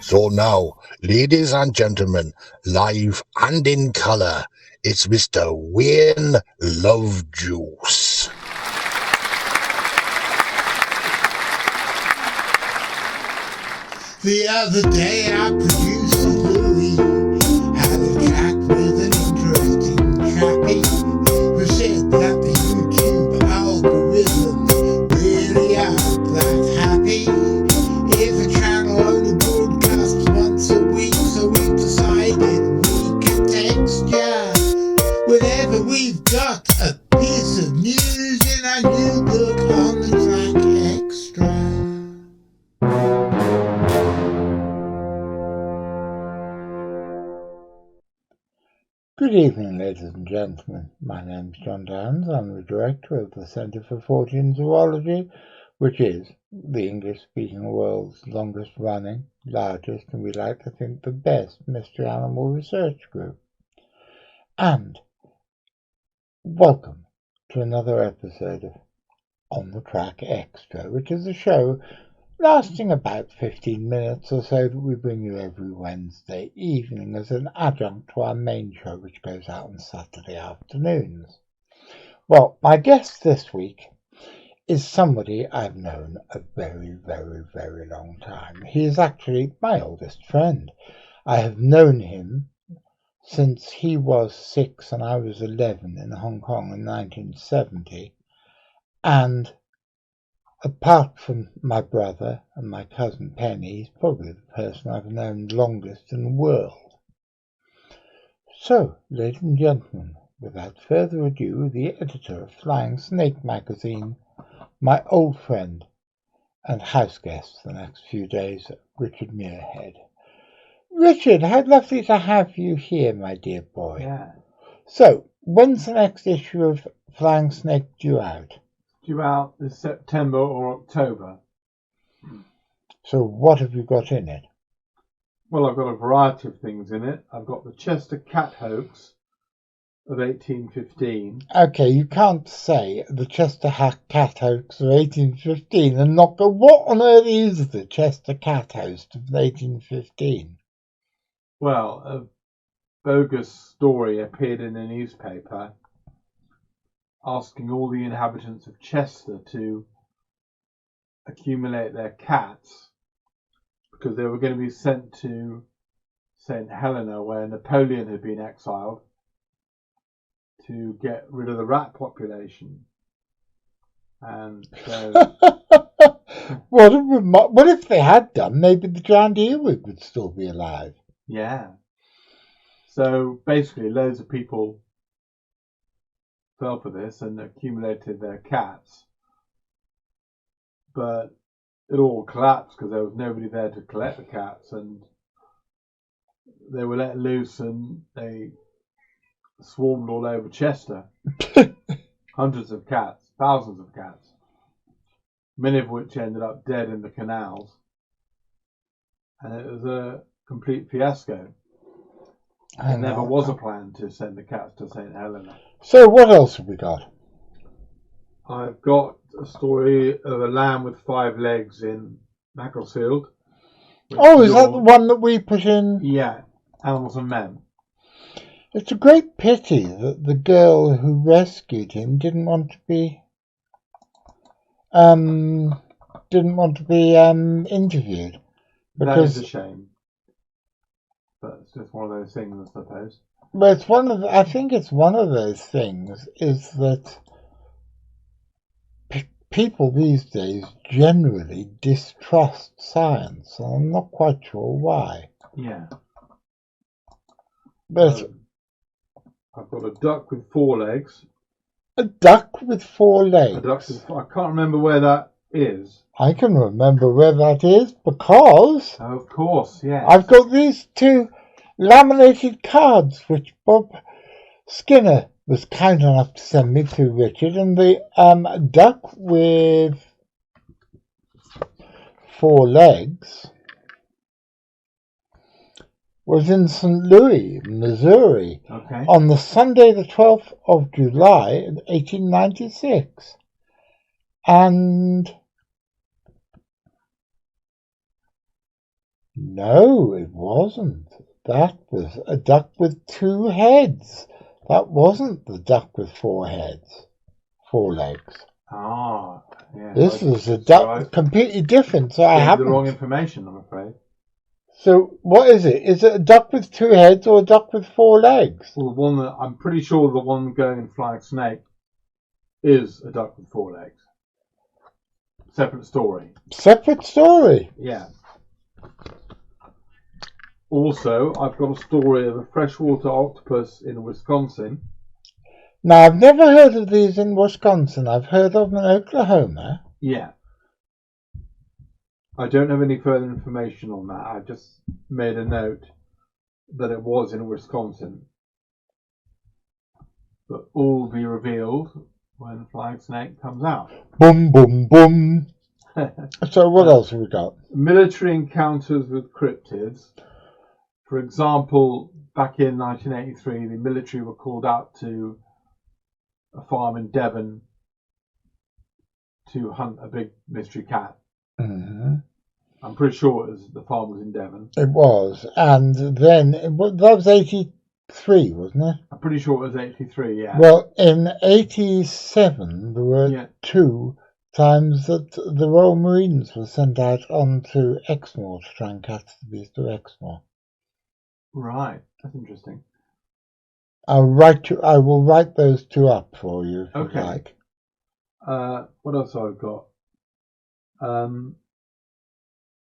So now, ladies and gentlemen, live and in colour, it's Mr. Wayne Lovejuice. The other day our producer Louis had a chat with an interesting chappie who said that the YouTube algorithm really aren't that happy if a channel only broadcasts once a week, so we decided we could Xtra whenever we've got a piece of news in our new book on the track Xtra. Good evening, ladies and gentlemen. My name is John Downs. I'm the director of the Centre for Fortean Zoology, which is the English-speaking world's longest-running, largest, and we like to think the best mystery animal research group. And welcome to another episode of On the Track Xtra, which is a show lasting about 15 minutes or so that we bring you every Wednesday evening as an adjunct to our main show, which goes out on Saturday afternoons. Well, my guest this week is somebody I've known a very, very, very long time. He is actually my oldest friend. I have known him since he was 6 and I was 11 in Hong Kong in 1970, and apart from my brother and my cousin Penny, he's probably the person I've known longest in the world. So, ladies and gentlemen, without further ado, the editor of Flying Snake magazine, my old friend and house guest for the next few days, Richard Muirhead. Richard, how lovely to have you here, my dear boy. Yeah. So, when's the next issue of Flying Snake due out? Due out this September or October. So what have you got in it? Well, I've got a variety of things in it. I've got the Chester cat hoax of 1815. Okay, you can't say the Chester cat hoax of 1815 and not go, what on earth is the Chester cat hoax of 1815? Well, a bogus story appeared in a newspaper asking all the inhabitants of Chester to accumulate their cats because they were going to be sent to St. Helena, where Napoleon had been exiled, to get rid of the rat population. And so what if they had done? Maybe the giant earwig would still be alive. Yeah. So basically loads of people fell for this and accumulated their cats, but it all collapsed because there was nobody there to collect the cats, and they were let loose and they swarmed all over Chester. Hundreds of cats, thousands of cats, many of which ended up dead in the canals, and it was a complete fiasco. There never was a plan to send the cats to St. Helena. So what else have we got? I've got a story of a lamb with 5 legs in Macclesfield. Oh, is that the one that we put in? Yeah, Animals and Men. It's a great pity that the girl who rescued him didn't want to be interviewed. That is a shame. But it's just one of those things, I suppose. Well, I think it's one of those things is that people these days generally distrust science, and I'm not quite sure why. Yeah. But I've got a duck with 4 legs. A duck with 4 legs? I can't remember where that is. I can remember where that is because... Oh, of course, yeah. I've got these 2 laminated cards which Bob Skinner was kind enough to send me to Richard, and the duck with 4 legs was in St. Louis, Missouri, on the Sunday the 12th of July, 1896. And No, it wasn't. That was a duck with 2 heads. That wasn't the duck with 4 heads, 4 legs. Ah, yeah. This is a duck completely different. So I Gave the haven't. wrong information, I'm afraid. So what is it? Is it a duck with 2 heads or a duck with 4 legs? Well, the one that I'm pretty sure the one going in Flying Snake is a duck with 4 legs. Separate story. Separate story. Yeah. Also, I've got a story of a freshwater octopus in Wisconsin. Now, I've never heard of these in Wisconsin. I've heard of them in Oklahoma. Yeah. I don't have any further information on that. I just made a note that it was in Wisconsin. But all will be revealed when Flying Snake comes out. Boom, boom, boom. So what else have we got? Military encounters with cryptids. For example, back in 1983, the military were called out to a farm in Devon to hunt a big mystery cat. Mm-hmm. I'm pretty sure the farm was in Devon. It was. And then, that was 83, wasn't it? I'm pretty sure it was 83, yeah. Well, in 87, there were 2 times that the Royal Marines were sent out onto Exmoor to try and catch the beast of Exmoor. Right, that's interesting. I will write those 2 up for you if you like. What else have I got? A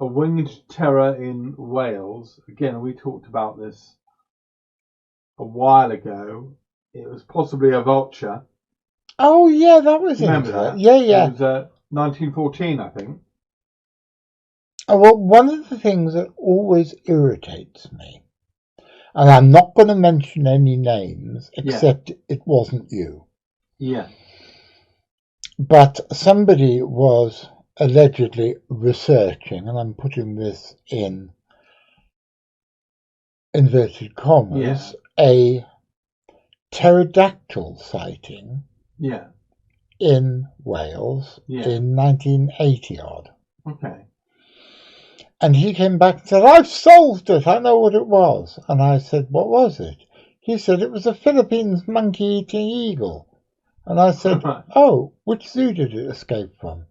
winged terror in Wales. Again, we talked about this a while ago. It was possibly a vulture. Oh yeah, that was Remember that? Yeah, yeah. It was 1914, I think. Oh, well, one of the things that always irritates me, and I'm not going to mention any names, except it wasn't you. Yeah. But somebody was allegedly researching, and I'm putting this in inverted commas, a pterodactyl sighting in Wales in 1980 odd. Okay. And he came back and said, I've solved it, I know what it was. And I said, what was it? He said, it was a Philippines monkey-eating eagle. And I said, oh, which zoo did it escape from?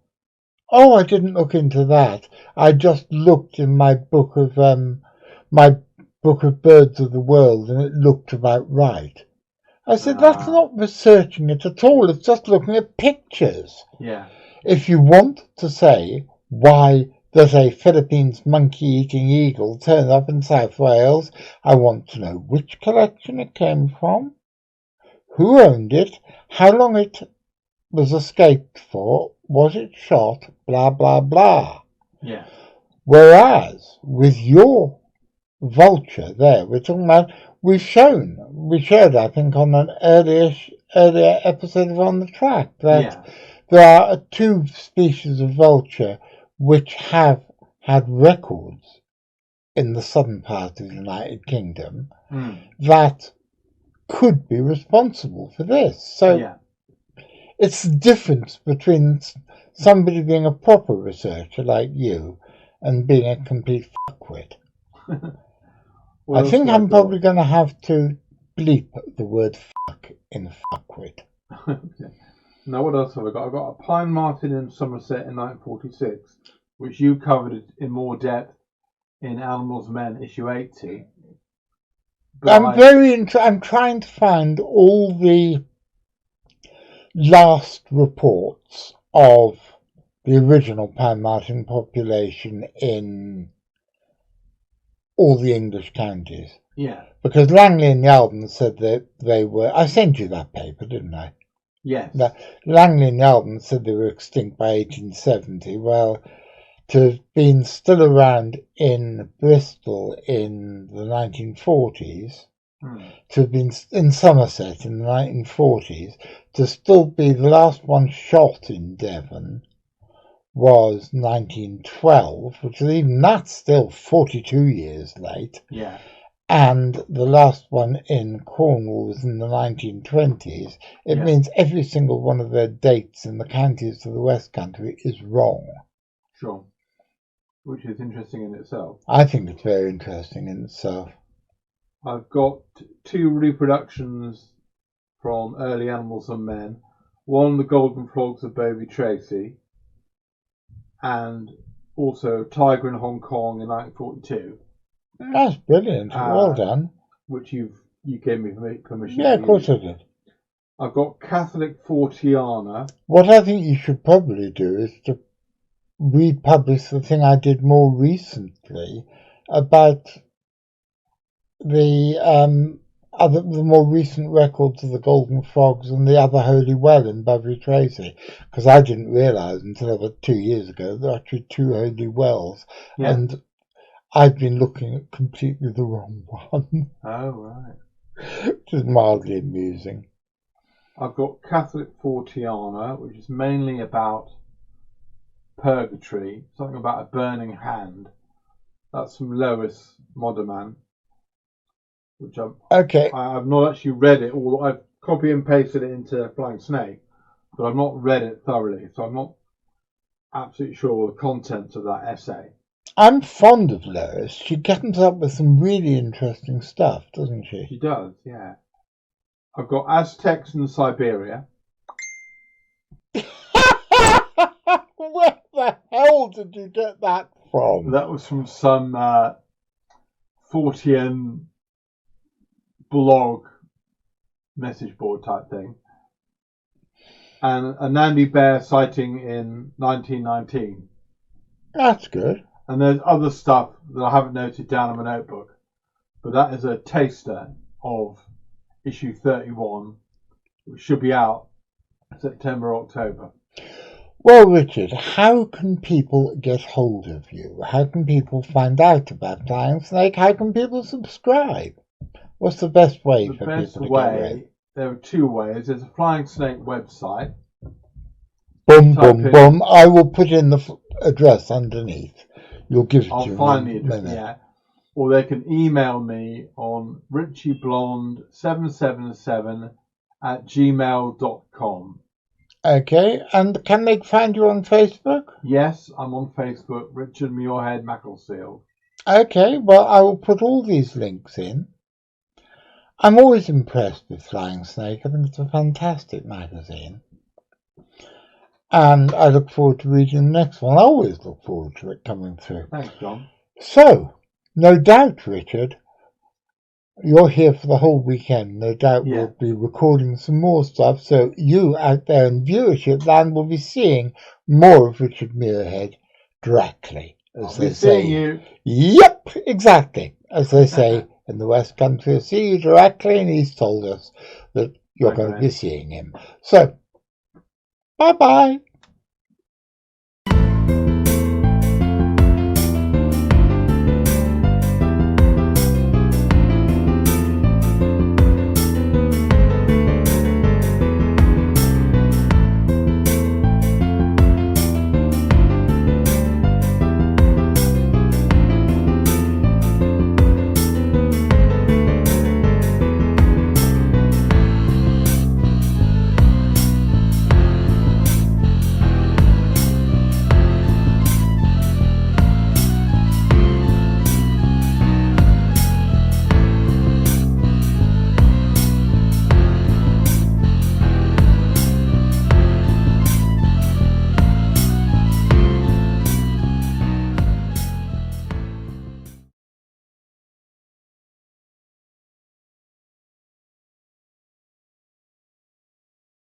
Oh, I didn't look into that. I just looked in my book of birds of the world, and it looked about right. I said, that's not researching it at all. It's just looking at pictures. Yeah. If you want to say why there's a Philippines monkey-eating eagle turned up in South Wales, I want to know which collection it came from, who owned it, how long it was escaped for, was it shot, blah, blah, blah. Yeah. Whereas, with your vulture there, we're talking about, we showed, I think, on an earlier episode of On the Track, that there are 2 species of vulture which have had records in the southern part of the United Kingdom that could be responsible for this. So it's the difference between somebody being a proper researcher like you and being a complete fuckwit. I think I'm probably going to have to bleep the word fuck in fuckwit. Okay. Now, what else have I got? I've got a pine marten in Somerset in 1946, which you covered in more depth in Animals Men issue 80. But I'm trying to find all the last reports of the original pine marten population in all the English counties. Yeah. Because Langley and Yalden said that they were... I sent you that paper, didn't I? Yes. Langley and Yalden said they were extinct by 1870. Well, to have been still around in Bristol in the 1940s, to have been in Somerset in the 1940s, to still be the last one shot in Devon was 1912, which is even that's still 42 years late. Yeah. And the last one in Cornwall was in the 1920s. It means every single one of their dates in the counties of the West Country is wrong. Sure. which is interesting in itself. I think it's very interesting in itself. I've got 2 reproductions from Early Animals and Men. One, The Golden Frogs of Bovey Tracy, and also Tiger in Hong Kong in 1942. That's brilliant. Well done. Which you gave me permission to Yeah, of course I use. did. I've got Catholic Fortiana. What I think you should probably do is to republish the thing I did more recently about the more recent records of the Golden Frogs and the Other Holy Well in Bovey Tracy, because I didn't realise until about 2 years ago there are actually 2 holy wells, and I've been looking at completely the wrong one. Oh, right. Which is mildly amusing. I've got Catholic Fortiana, which is mainly about purgatory, something about a burning hand. That's from Lois Moderman, which I've not actually read it, or I've copy and pasted it into Flying Snake, but I've not read it thoroughly, so I'm not absolutely sure the contents of that essay. I'm fond of Lois. She comes up with some really interesting stuff, doesn't she? She does, yeah. I've got Aztecs in Siberia. Where the hell did you get that from? That was from some Fortean blog message board type thing. And a Nandi bear sighting in 1919. That's good. And there's other stuff that I haven't noted down in my notebook. But that is a taster of issue 31, which should be out September, October. Well, Richard, how can people get hold of you? How can people find out about Flying Snake? How can people subscribe? What's the best way for people to get in? There are 2 ways. There's a Flying Snake website. Boom, boom, boom. I will put in the address underneath. You'll give it to me. I'll find the address, yeah. Or they can email me on richieblonde777@gmail.com. Okay, and can they find you on Facebook? Yes, I'm on Facebook, Richard Muirhead Macclesfield. Okay, well, I will put all these links in. I'm always impressed with Flying Snake. I think it's a fantastic magazine. And I look forward to reading the next one. I always look forward to it coming through. Thanks, John. So, no doubt, Richard, you're here for the whole weekend. No doubt we'll be recording some more stuff. So you out there in viewership land will be seeing more of Richard Muirhead directly. As they say. You. Yep, exactly. As they say in the West Country, I'll see you directly, and he's told us that you're going to be seeing him. So, bye-bye.